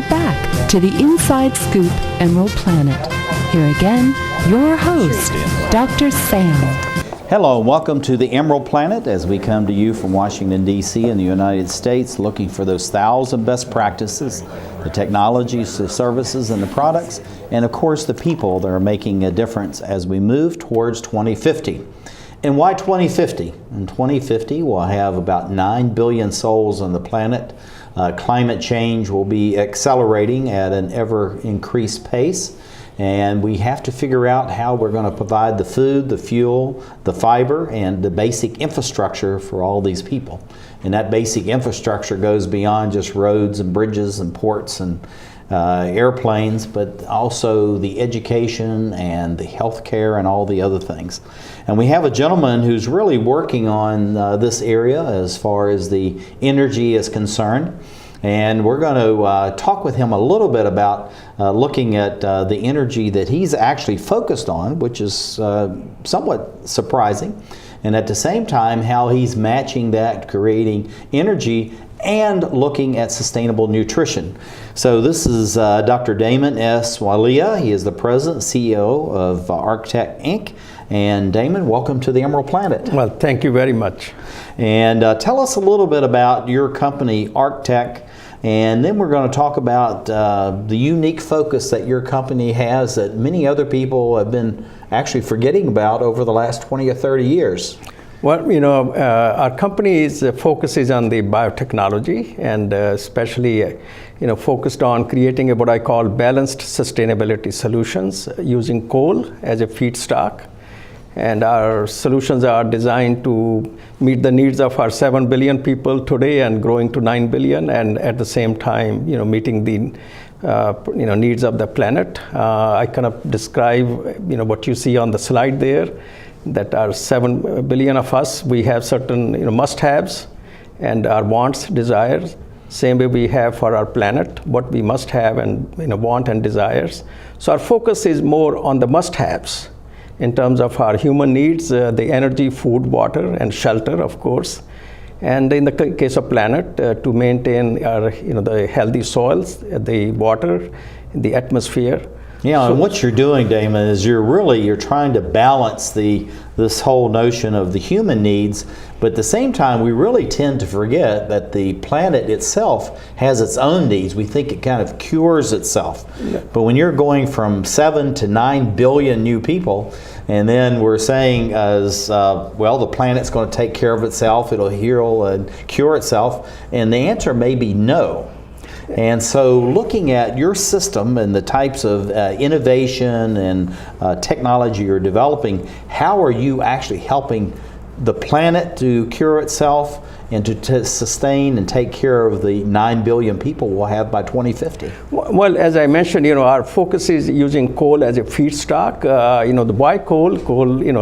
you back to the Inside Scoop Emerald Planet. Here again, your host, Dr. Sam. Hello and welcome to the Emerald Planet as we come to you from Washington, D.C. in the United States looking for those 1,000 best practices, the technologies, the services, and the products, and of course the people that are making a difference as we move towards 2050. And why 2050? In 2050 we'll have about 9 billion souls on the planet. Climate change will be accelerating at an ever increased pace. And we have to figure out how we're going to provide the food, the fuel, the fiber, and the basic infrastructure for all these people. And that basic infrastructure goes beyond just roads and bridges and ports and airplanes, but also the education and the health care and all the other things. And we have a gentleman who's really working on this area as far as the energy is concerned. And we're going to talk with him a little bit about looking at the energy that he's actually focused on, which is somewhat surprising, and at the same time how he's matching that, creating energy and looking at sustainable nutrition. So this is Dr. Daman S. Walia. He is the President, CEO of ARCTECH, Inc. And Daman, welcome to the Emerald Planet. Well, thank you very much. And tell us a little bit about your company, ARCTECH, and then we're going to talk about the unique focus that your company has that many other people have been actually forgetting about over the last 20 or 30 years. Well, our company's focus is on the biotechnology and especially, focused on creating what I call balanced sustainability solutions using coal as a feedstock. And our solutions are designed to meet the needs of our 7 billion people today and growing to 9 billion, and at the same time, meeting the needs of the planet. I kind of describe, what you see on the slide there, that are 7 billion of us. We have certain, must-haves and our wants, desires. Same way we have for our planet, what we must have and want and desires. So our focus is more on the must-haves. In terms of our human needs, the energy, food, water, and shelter, of course. And in the case of planet, to maintain our, the healthy soils, the water, the atmosphere. Yeah, so, and what you're doing, Daman, is you're trying to balance this whole notion of the human needs, but at the same time, we really tend to forget that the planet itself has its own needs. We think it kind of cures itself. Yeah. But when you're going from 7 to 9 billion new people, and then we're saying the planet's going to take care of itself, it'll heal and cure itself, and the answer may be no. And so looking at your system and the types of innovation and technology you're developing, how are you actually helping the planet to cure itself and to sustain and take care of the 9 billion people we'll have by 2050? Well, as I mentioned, our focus is using coal as a feedstock. The why coal,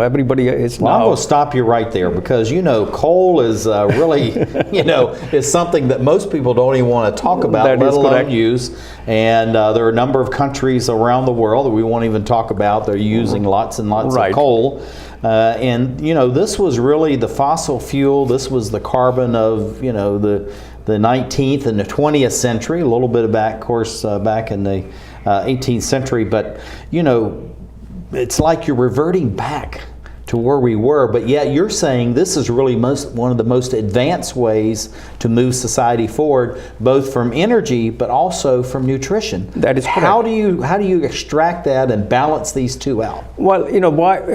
everybody is well, now... I'm going to stop you right there because, coal is really, is something that most people don't even want to talk about, let alone use. And there are a number of countries around the world that we won't even talk about. They're using lots and lots of coal. This was really the fossil fuel. This was the carbon of, the 19th and the 20th century, a little bit back, of course, back in the 18th century. But, it's like you're reverting back to where we were, but yet you're saying this is really one of the most advanced ways to move society forward, both from energy but also from nutrition. That is correct. How do you extract that and balance these two out? Well,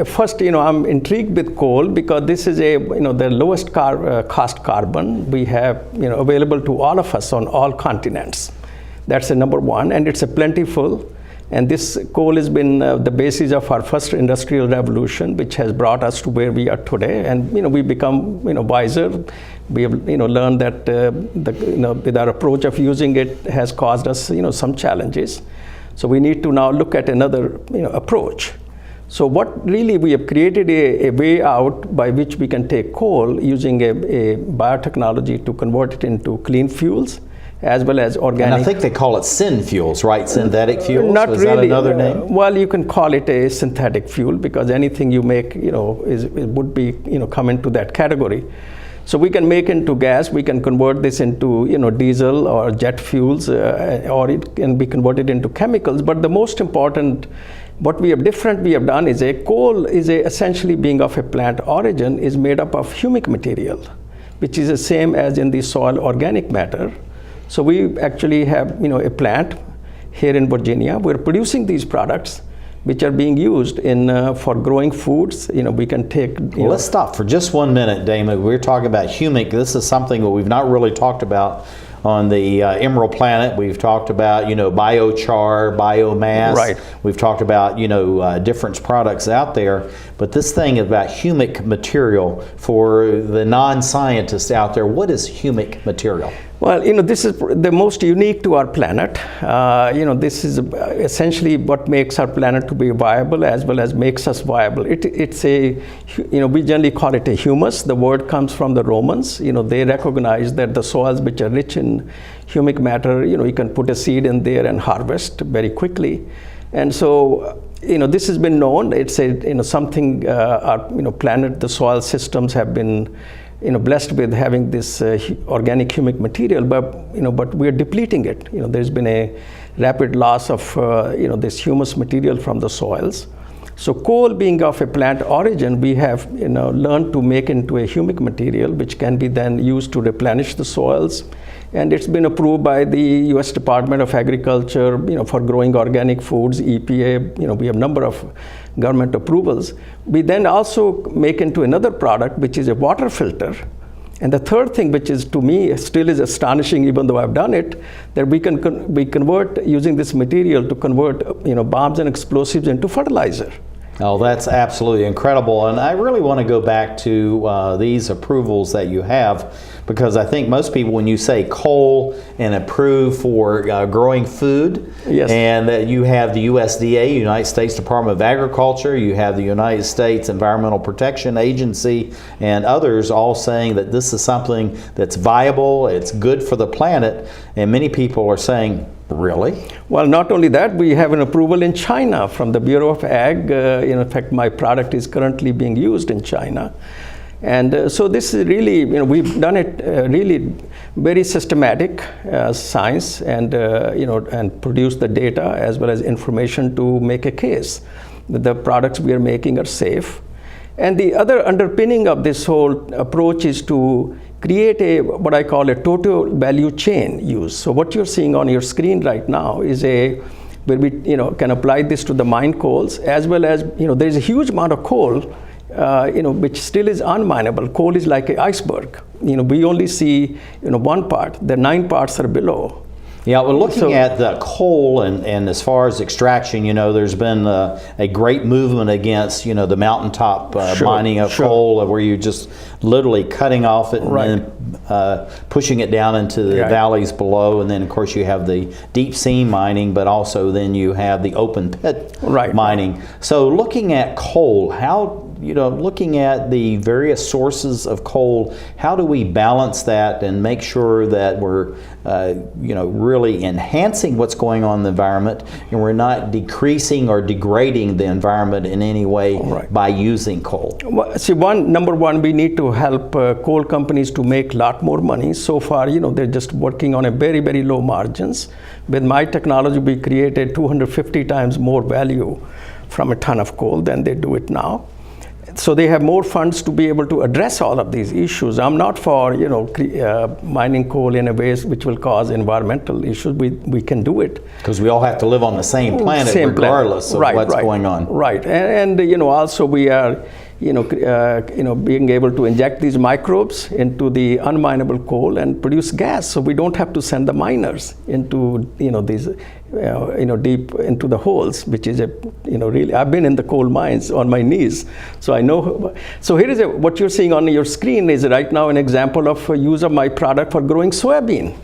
first, I'm intrigued with coal because this is the lowest cost carbon we have, available to all of us on all continents. That's the number one, and it's a plentiful. And this coal has been the basis of our first industrial revolution, which has brought us to where we are today. And we become wiser. We have learned that with our approach of using it has caused us some challenges. So we need to now look at another approach. So what really we have created a way out by which we can take coal using a biotechnology to convert it into clean fuels, as well as organic. And I think they call it syn fuels, right? Synthetic fuels? Not Is really. that another name? Well, you can call it a synthetic fuel because anything you make, it would be, come into that category. So we can make into gas, we can convert this into diesel or jet fuels, or it can be converted into chemicals. But the most important, what we have done is coal is essentially being of a plant origin, is made up of humic material, which is the same as in the soil organic matter. So we actually have a plant here in Virginia. We're producing these products which are being used for growing foods. We can take. Well, let's stop for just 1 minute, Daman. We're talking about humic. This is something that we've not really talked about on the Emerald Planet. We've talked about biochar, biomass. Right. We've talked about different products out there. But this thing about humic material, for the non-scientists out there, what is humic material? Well, this is the most unique to our planet. This is essentially what makes our planet to be viable, as well as makes us viable. It's we generally call it a humus. The word comes from the Romans. They recognize that the soils which are rich in humic matter, you can put a seed in there and harvest very quickly. And so, this has been known. It's something our planet, the soil systems have been blessed with having this organic humic material, but we're depleting it. There's been a rapid loss of this humus material from the soils. So coal being of a plant origin, we have learned to make into a humic material, which can be then used to replenish the soils. And it's been approved by the U.S. Department of Agriculture, for growing organic foods, EPA. We have a number of government approvals. We then also make into another product, which is a water filter. And the third thing, which is to me still is astonishing, even though I've done it, that we convert using this material to convert bombs and explosives into fertilizer. Oh, that's absolutely incredible. And I really want to go back to these approvals that you have, because I think most people, when you say coal and approved for growing food, yes, and that you have the USDA, United States Department of Agriculture, you have the United States Environmental Protection Agency, and others all saying that this is something that's viable, it's good for the planet, and many people are saying, really? Well, not only that, we have an approval in China from the Bureau of Ag. In fact, my product is currently being used in China. And so this is really, we've done it really very systematic science, and and produce the data as well as information to make a case that the products we are making are safe. And the other underpinning of this whole approach is to create what I call a total value chain use. So what you're seeing on your screen right now is where we can apply this to the mine coals, as well as there's a huge amount of coal which still is unminable. Coal is like an iceberg. We only see one part. The 9 parts are below. Yeah, we're looking at the coal, and as far as extraction, there's been a great movement against, the mountaintop mining of coal, where you're just literally cutting off it and then pushing it down into the valleys below. And then, of course, you have the deep sea mining, but also then you have the open pit mining. So looking at coal, how looking at the various sources of coal, how do we balance that and make sure that we're, really enhancing what's going on in the environment, and we're not decreasing or degrading the environment in any way by using coal? Well, see, number one, we need to help coal companies to make a lot more money. So far, they're just working on a very, very low margins. With my technology, we created 250 times more value from a ton of coal than they do it now. So they have more funds to be able to address all of these issues. I'm not for mining coal in a way which will cause environmental issues. We can do it because we all have to live on the same planet, regardless of what's going on. Right, and also we are being able to inject these microbes into the unminable coal and produce gas, so we don't have to send the miners into these deep into the holes, which is really, I've been in the coal mines on my knees, so I know. So here is what you're seeing on your screen is right now an example of use of my product for growing soybean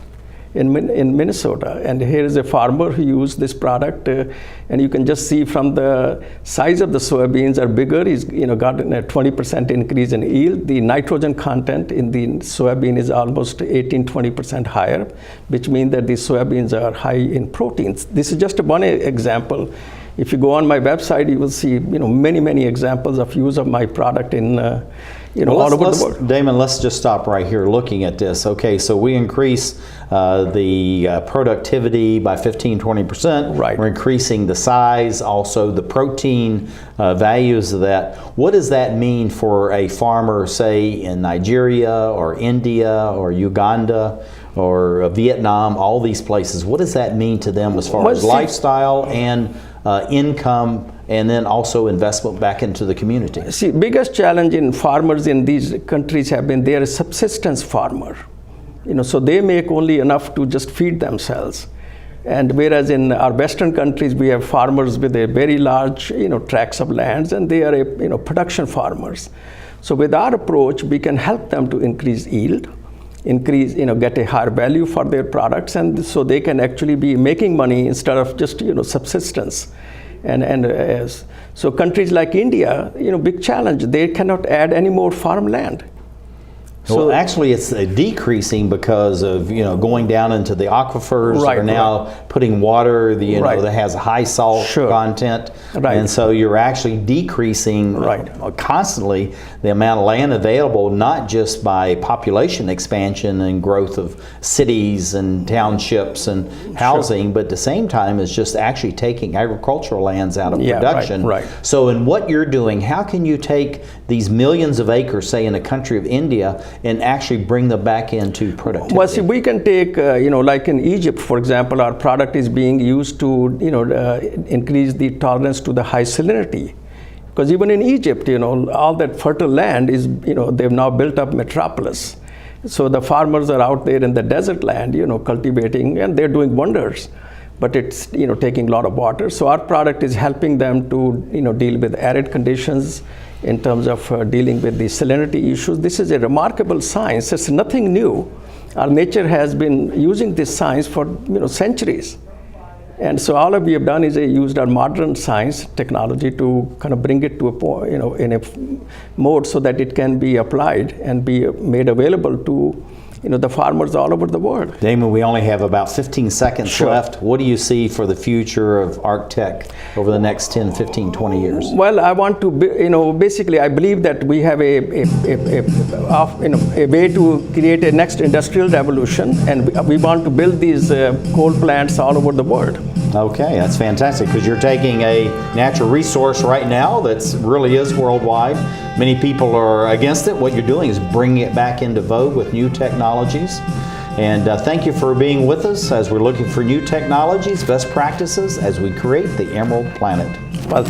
in Minnesota. And here is a farmer who used this product, and you can just see from the size of the soybeans are bigger. He's gotten a 20% increase in yield. The nitrogen content in the soybean is almost 18-20% higher, which means that these soybeans are high in proteins. This is just one example. if you go on my website, you will see many examples of use of my product in all over the world. Daman, let's just stop right here looking at this. Okay, so we increase the productivity by 15-20%. Right. We're increasing the size, also the protein values of that. What does that mean for a farmer, say, in Nigeria or India or Uganda or Vietnam, all these places? What does that mean to them as far as lifestyle and income, and then also investment back into the community? See, biggest challenge in farmers in these countries have been they're a subsistence farmer. So they make only enough to just feed themselves. And whereas in our Western countries, we have farmers with a very large, tracts of lands, and they are production farmers. So with our approach, we can help them to increase yield, get a higher value for their products, and so they can actually be making money instead of just subsistence. So countries like India, big challenge, they cannot add any more farmland. Well, actually, it's decreasing because of going down into the aquifers. Right, are now putting water that has high salt content, and so you're actually decreasing constantly the amount of land available, not just by population expansion and growth of cities and townships and housing, but at the same time, it's just actually taking agricultural lands out of production. So, in what you're doing, how can you take these millions of acres, say in a country of India, and actually bring them back into productivity? Well, see, we can take, like in Egypt, for example, our product is being used to, increase the tolerance to the high salinity. Because even in Egypt, all that fertile land is, they've now built up metropolis. So the farmers are out there in the desert land, cultivating, and they're doing wonders. But it's, taking a lot of water. So our product is helping them to, deal with arid conditions, in terms of dealing with the salinity issues. This is a remarkable science. It's nothing new. Our nature has been using this science for centuries. And so all we have done is used our modern science technology to kind of bring it to a point, in a mode so that it can be applied and be made available to the farmers all over the world. Daman, we only have about 15 seconds left. What do you see for the future of ARCTECH over the next 10, 15, 20 years? Well, I want to, basically I believe that we have a way to create a next industrial revolution, and we want to build these coal plants all over the world. Okay, that's fantastic, because you're taking a natural resource right now that really is worldwide. Many people are against it. What you're doing is bringing it back into vogue with new technologies. And thank you for being with us as we're looking for new technologies, best practices as we create the Emerald Planet. Well,